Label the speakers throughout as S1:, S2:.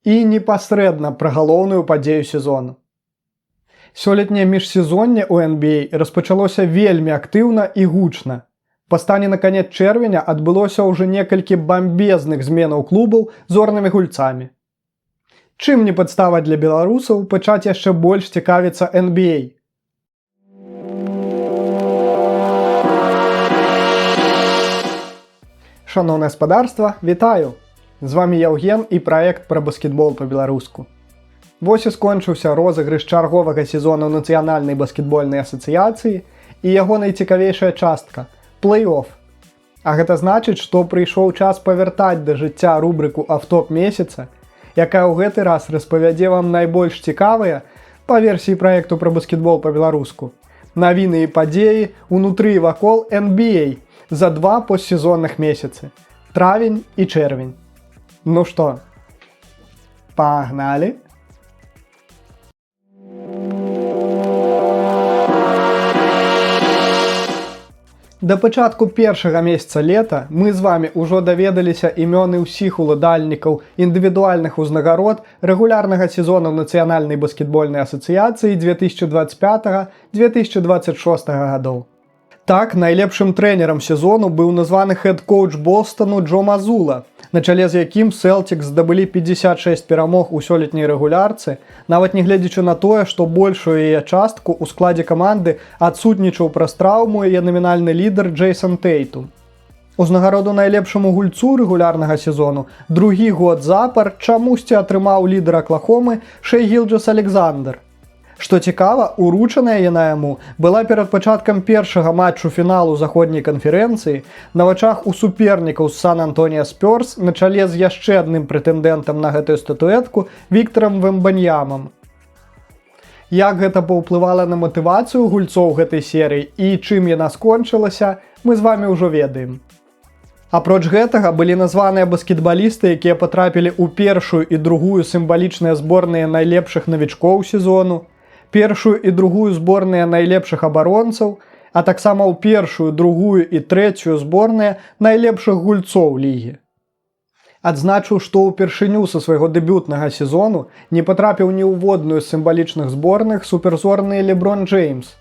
S1: І непасрэдна пра галоўную падзею сезону. Сёлетняе міжсезонне ў NBA распачалося вельмі актыўна і гучна. Па стане на канец чэрвеня адбылося ўжо некалькі бамбезных зменаў клубаў зорнымі гульцамі. Чым не падстава для беларусаў пачаць яшчэ больш цікавіцца NBA? Шановнае гаспадарства, вітаю! З вами Яўген і праект пра баскетбол па-беларуску. Вось і скончыўся розыгрыш чарговага сезону Нацыянальнай баскетбольнай асацыяцыі і яго найцікавейшая частка – плэй-офф. А гэта значыць, што прыйшоў час павяртаць да жыцця рубрыку «Автоп месяца», якая ў гэты раз распавядзе вам найбольш цікавыя, па версіі праекту пра баскетбол па-беларуску, навіны і падзеі ўнутры і вакол NBA за два постсезонных месяцы – травень і чэрвень. Ну што, пагналі! Да пачатку першага месяца лета мы з вами ўжо даведаліся імёны ўсіх уладальнікаў індывідуальных узнагарод рэгулярнага сезону Нацыянальнай баскетбольнай асацыяцыі 2025-2026 гадоў. Так, найлепшым трэнерам сезону быў названы хэд-коуч Бостону Джо Мазула, на чале з якім Селтикс здабылі 56 перамог у сёлетняй рэгулярцы, нават нягледзячы на тое, што большую яе частку ў складзе каманды адсутнічаў праз траўму яе намінальны лідар Джейсон Тейтум. Узнагароду найлепшаму гульцу рэгулярнага сезону другі год запар чамусьці атрымаў лідар Аклахомы Шэй Гілджас-Александр. Што цікава, уручаная яна яму была перад пачаткам першага матчу фіналу заходняй канферэнцыі на вачах у супернікаў з Сан-Антонія Спёрс на чале з яшчэ адным прэтэндэнтам на гэтую статуэтку Віктарам Вембаньямам. Як гэта паўплывала на матывацыю гульцоў гэтай серыі і чым яна скончылася, мы з вами ўжо ведаем. Апроч гэтага былі названыя баскетбалісты, якія патрапілі ў першую і другую сімвалічныя зборныя найлепшых навічкоў сезону, першую і другую зборныя найлепшых абаронцаў, а таксама ў першую, другую і трэцюю зборныя найлепшых гульцоў лігі. Адзначыў, што ўпершыню са свайго дэбютнага сезону не патрапіў ні ў водную з сімвалічных зборных суперзорны Леброн Джеймс,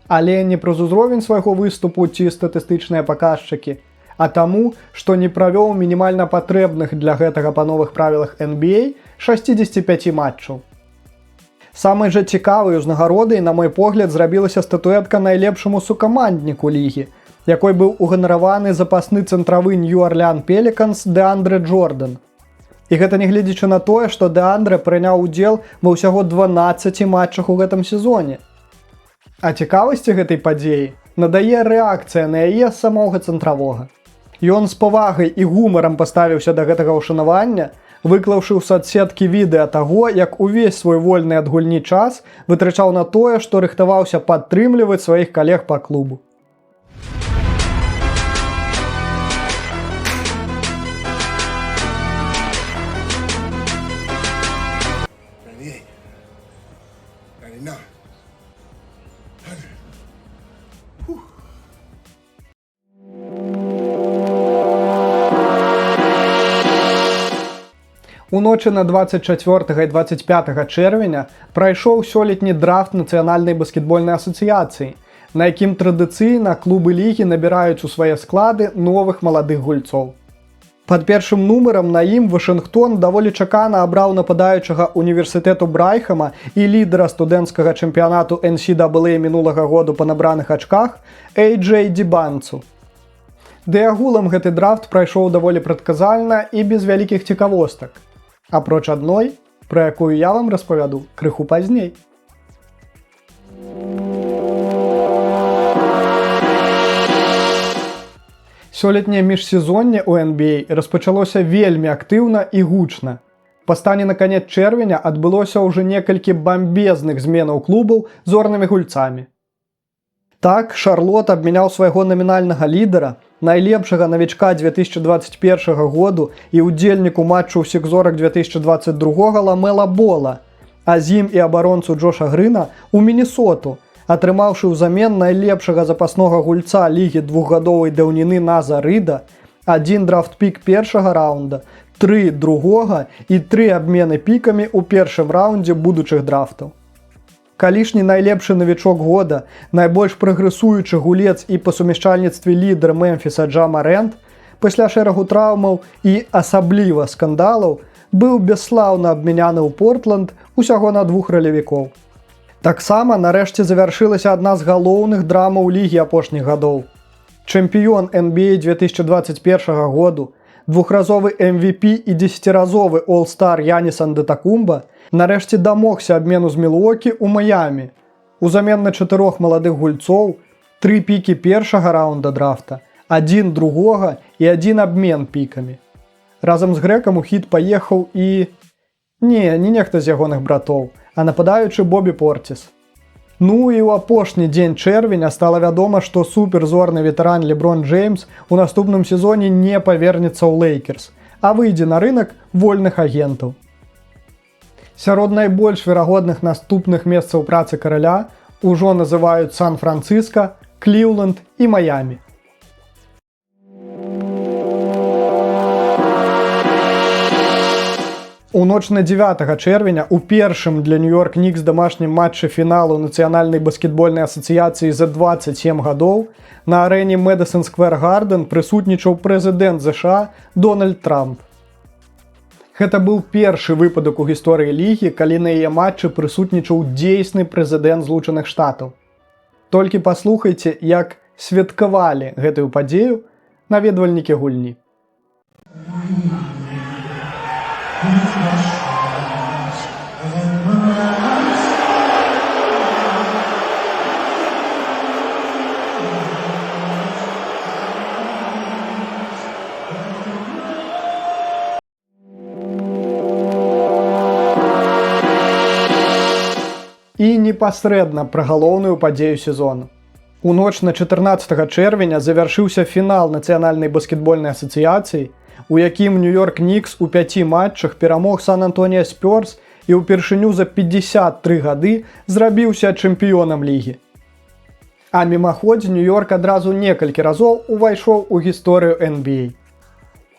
S1: але не праз узровень свайго выступу ці статыстычныя паказчыкі, а таму, што не правёў мінімальна патрэбных для гэтага па новых правілах NBA 65 матчаў. Самай жа цікавай узнагародай, на мой погляд, зрабілася статуэтка найлепшаму сукамандніку лігі, якой быў уганараваны запасны цэнтравы Нью-Орлеан Пеліканс Деандре Джордан. І гэта нягледзячы на тое, што Деандре прыняў удзел ва ўсяго 12 матчах у гэтым сезоне. А цікавасці гэтай падзеі надае рэакцыя на яе самога цэнтравога. Ён з павагай і гумарам паставіўся да гэтага ўшанавання, выклаўшы ў соцсеткі відэа таго, як увесь свой вольны ад гульні час вытрачаў на тое, што рыхтаваўся падтрымліваць сваіх калег па клубу. У ночы на 24 і 25 чэрвеня прайшоў сёлетні драфт Нацыянальнай баскетбольнай асацыяцыі, на якім традыцыйна клубы лігі набіраюць у свае склады новых маладых гульцоў. Пад першым нумарам на ім Вашынгтон даволі чакана абраў нападаючага універсітэту Брайхама і лідара студэнцкага чэмпіянату NCAA мінулага году па набраных ачках AJ Дібанцу. Ды агулам гэты драфт прайшоў даволі прадказальна і без вялікіх цікавостак. Апроч адной, пра якую я вам распавяду крыху пазней. Сёлетняе міжсезонне ў NBA распачалося вельмі актыўна і гучна. Па стане на канец чэрвеня адбылося ўжо некалькі бамбезных зменаў клубаў зорнымі гульцамі. Так, Шарлот абмяняў свайго намінальнага лідара, найлепшага навічка 2021 году і ўдзельніку матчу ўсіх зорак 2022 Ламела Бола, а з ім і абаронцу Джоша Грына ў Мінесоту, атрымаўшы ўзамен найлепшага запаснога гульца лігі двухгадовай даўніны Наза Рыда, 1 драфт-пік першага раунда, 3 другога і 3 абмены пікамі ў першым раўндзе будучых драфтаў. Калішні найлепшы навічок года, найбольш прагрэсуючы гулец і па сумяшчальніцтве лідар Мемфіса Джа Морэнт, пасля шэрагу траўмаў і асабліва скандалаў, быў бесслаўна абмяняны ў Портланд усяго на 2 ралевікоў. Таксама нарэшце завяршылася адна з галоўных драмаў лігі апошніх гадоў. Чэмпіён NBA 2021 году, двухразовы MVP і 10-разовы All-Star Янис Антетокумпо нарэшце дамогся абмену з Мілуокі ў Маямі. Узамен на 4 маладых гульцоў, 3 пікі першага раунда драфта, 1 другога і 1 абмен пікамі. Разам з грэкам у хіт паехаў і... Не нехта з ягоных братоў, а нападаючы Бобі Портіс. Ну і ў апошні дзень чэрвеня стала вядома, што суперзорны ветэран Леброн Джеймс у наступным сезоне не павернецца ў Лейкерс, а выйдзе на рынак вольных агентаў. Сярод найбольш верагодных наступных месцаў працы караля ужо называюць Сан-Францыска, Кліўленд і Маямі. У ноч на 9 чэрвеня у першым для Нью-Йорк Нікс дамашнім матчы фіналу Нацыянальнай баскетбольнай асацыяцыі за 27 гадоў на арэне Мэдысон Сквер Гарден прысутнічаў прэзідэнт ЗША Дональд Трамп. Гэта быў першы выпадак у гісторыі лігі, калі на яе матчы прысутнічаў дзейсны прэзідэнт Злучаных Штатаў. Толькі паслухайце, як святкавалі гэтую падзею наведвальнікі гульні. І непасрэдна пра галоўную падзею сезону. У ноч на 14 чэрвеня завяршыўся фінал Нацыянальнай баскетбольнай асацыяцыі, у якім Нью-Йорк Нікс у 5 матчах перамог Сан-Антонія Спёрс і ўпершыню за 53 гады зрабіўся чэмпіёнам лігі. А мімаходзе Нью-Йорк адразу некалькі разоў увайшоў у гісторыю NBA.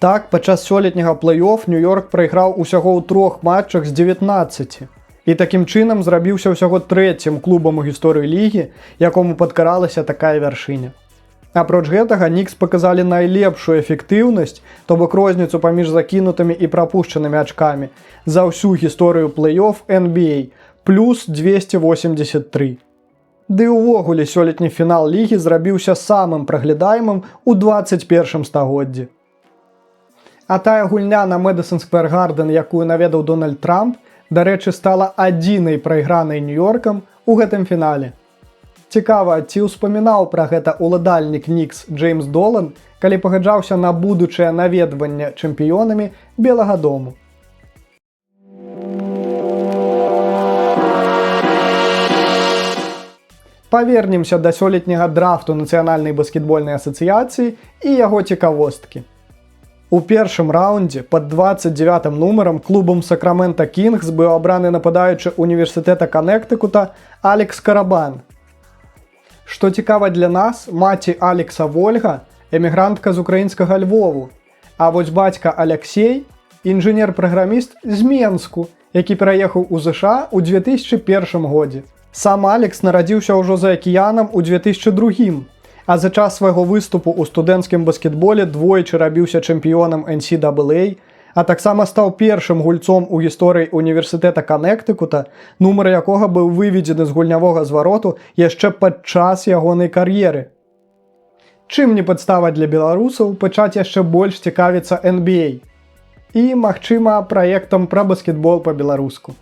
S1: Так, падчас сёлетняга плэй-оф Нью-Йорк прайграў усяго ў 3 матчах з 19. І такім чынам зрабіўся ўсяго 3-м клубам у гісторыі лігі, якому падкаралася такая вяршыня. Апроч гэтага, Нікс паказалі найлепшую эфектыўнасць, то бок розніцу паміж закінутымі і прапушчанымі ачкамі за ўсю гісторыю плэй-оф NBA, плюс 283. Ды ўвогуле сёлетні фінал лігі зрабіўся самым праглядаемым у 21 стагоддзі. А тая гульня на Мэдысон Сквер Гарден, якую наведаў Дональд Трамп, дарэчы, стала адзінай прайгранай Нью-Йоркам у гэтым фінале. Цікава, ці ўспамінаў пра гэта уладальнік Нікс Джеймс Долан, калі пагаджаўся на будучае наведванне чэмпіёнамі Белага дому. Павернемся да сёлетняга драфту Нацыянальнай баскетбольнай асацыяцыі і яго цікавосткі. У першым раўндзе пад 29 нумарам клубам Сакрамента Кінгс быў абраны нападаючы універсітэта Каннектыкута Алекс Карабан. Што цікава для нас, маці Алекса Вольга – эмігрантка з украінскага Львову, а вось бацька Аляксей – інжынер-праграміст з Менску, які пераехаў у ЗША ў 2001 годзе. Сам Алекс нарадзіўся ўжо за акіянам у 2002, а за час свайго выступу ў студэнцкім баскетболе двойчы рабіўся чэмпіёнам NCAA, а таксама стаў першым гульцом у гісторыі універсітэта Каннектыкута, нумар якога быў выведзены з гульнявога звароту яшчэ падчас ягонай кар'еры. Чым не падстава для беларусаў пачаць яшчэ больш цікавіцца NBA і, магчыма, праектам пра баскетбол па-беларуску.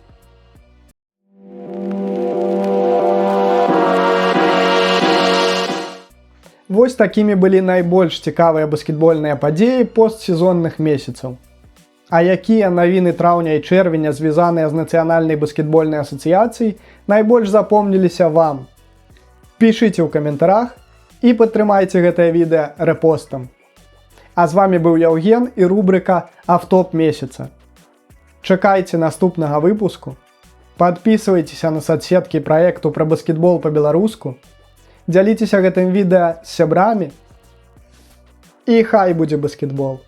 S1: Вось такімі былі найбольш цікавыя баскетбольныя падзеі постсезонных месяцаў. А якія навіны траўня і чэрвеня, звязаныя з Нацыянальнай баскетбольнай асацыяцыяй, найбольш запомніліся вам? Пішыце ў каментарах і падтрымайце гэтае відэа рэпостам. А з вамі быў Яўген і рубрыка «Автоп месяца». Чакайце наступнага выпуску, падпісвайцеся на соцсеткі праекту пра баскетбол па-беларуску, дзяліцеся гэтым відэа з сябрамі і хай будзе баскетбол!